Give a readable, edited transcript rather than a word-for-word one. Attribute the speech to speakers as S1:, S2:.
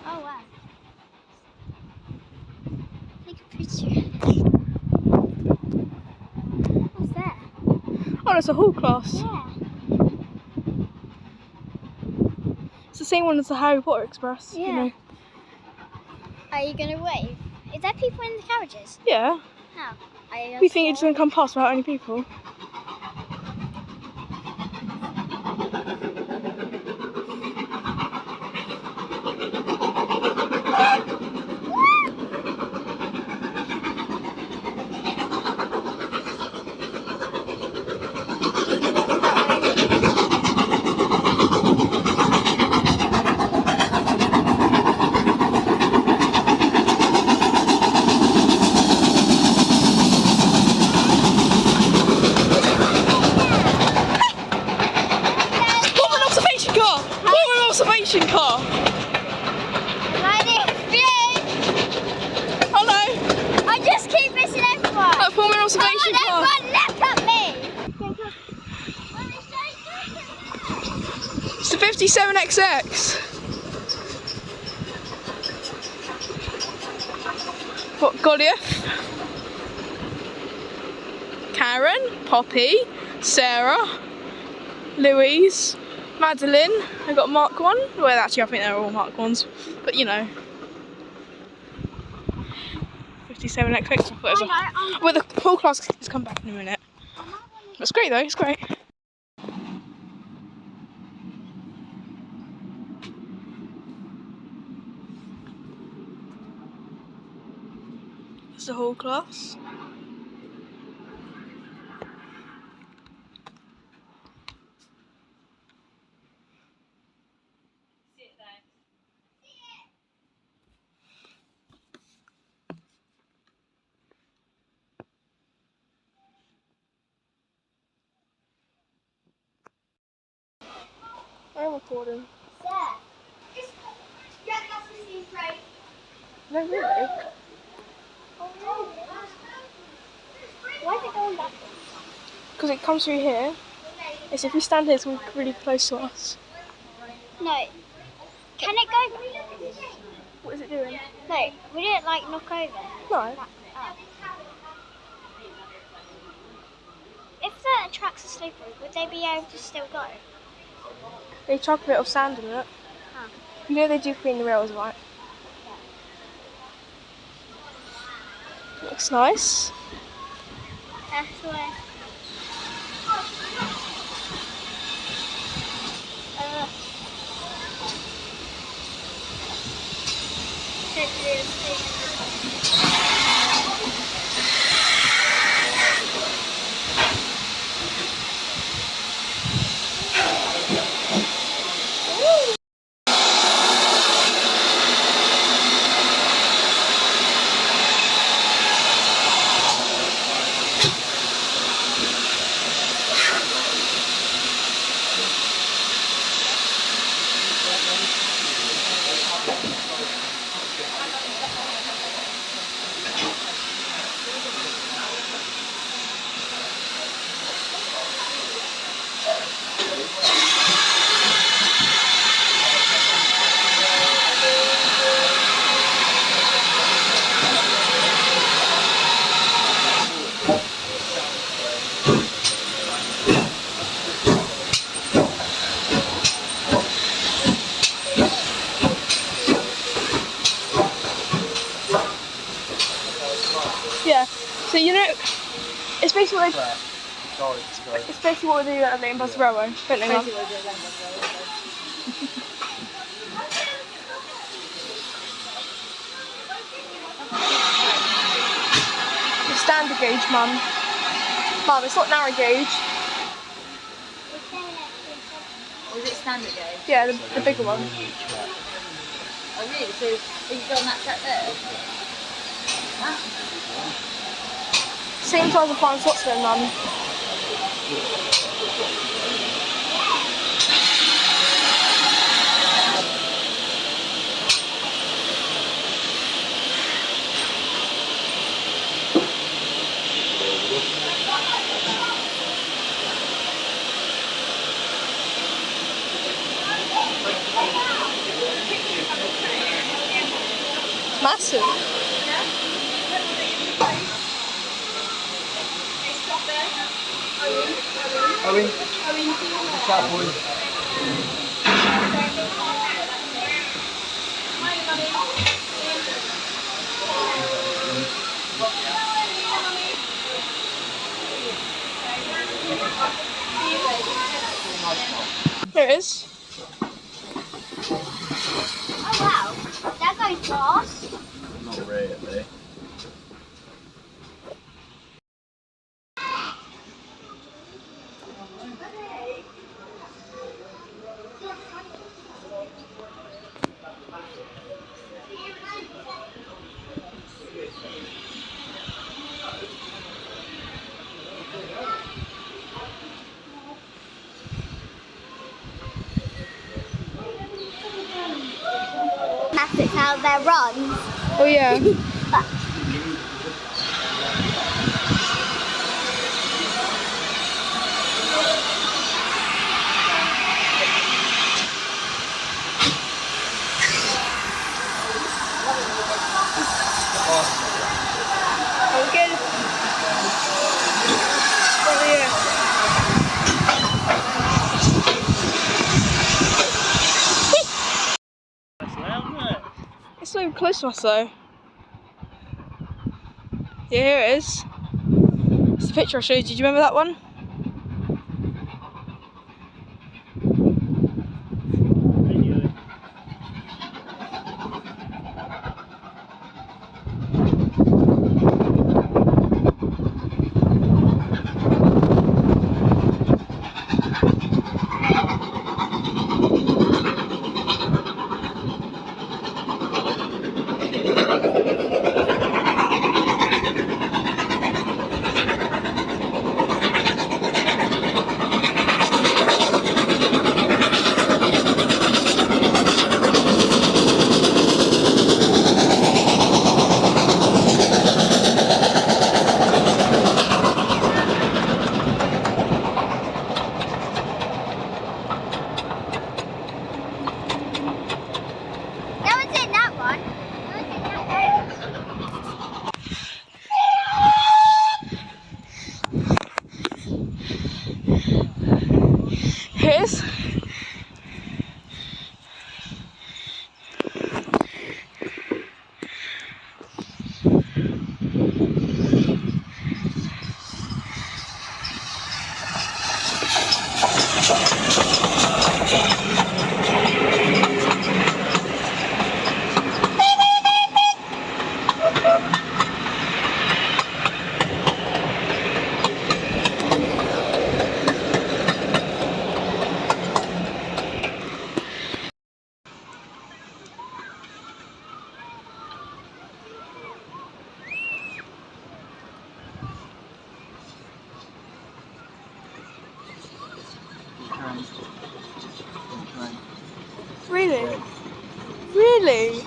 S1: Oh wow. Take a picture. What's that?
S2: Oh, that's a hall class.
S1: Yeah.
S2: It's the same one as the Harry Potter Express.
S1: Yeah.
S2: You know.
S1: Are you gonna wave? Is there people in the carriages?
S2: Yeah.
S1: How? Are you
S2: You think you're just gonna come past without any people? Observation car. Hello.
S1: I just keep missing everyone.
S2: Form an observation car.
S1: Everyone look at me.
S2: It's the 57XX. What, Goliath? Karen, Poppy, Sarah, Louise, Madeline. I got Mark 1. Well, actually, I think they're all Mark 1s, but you know. 57XX. Well, the whole class has come back in a minute. It's great though. It's great. It's the whole class. I'm recording. No, really?
S1: Why is it going back?
S2: Because it comes through here. It's if you stand here, it's going to be really close to us.
S1: No. Can it go back?
S2: What is it doing?
S1: No. Would it like knock over?
S2: No.
S1: Oh. If the tracks are slippery, would they be able to still go?
S2: They chuck a bit of sand in it.
S1: Huh.
S2: You know they do clean the rails, right? Looks nice.
S1: That's where.
S2: Yeah. So you know, it's basically what they do at Lydham Bus Railway, don't they, Mum? The standard gauge, Mum. Mum, it's not narrow gauge.
S3: Or is it standard gauge?
S2: Yeah, the bigger one.
S3: Oh really? So are you on that track there? Huh?
S2: Same size as Fine Scotsman, Mum. Massive.
S4: Owen, what's that, boy?
S2: There it is.
S1: Oh wow, that goes fast.
S4: Not really.
S1: That's how they run.
S2: Oh yeah. Oh, good. Oh yeah. It's not even close to us though. Yeah, here it is. It's the picture I showed you. Do you remember that one?
S1: No one's in that one. No one's in that
S2: Here it is. Really? Really?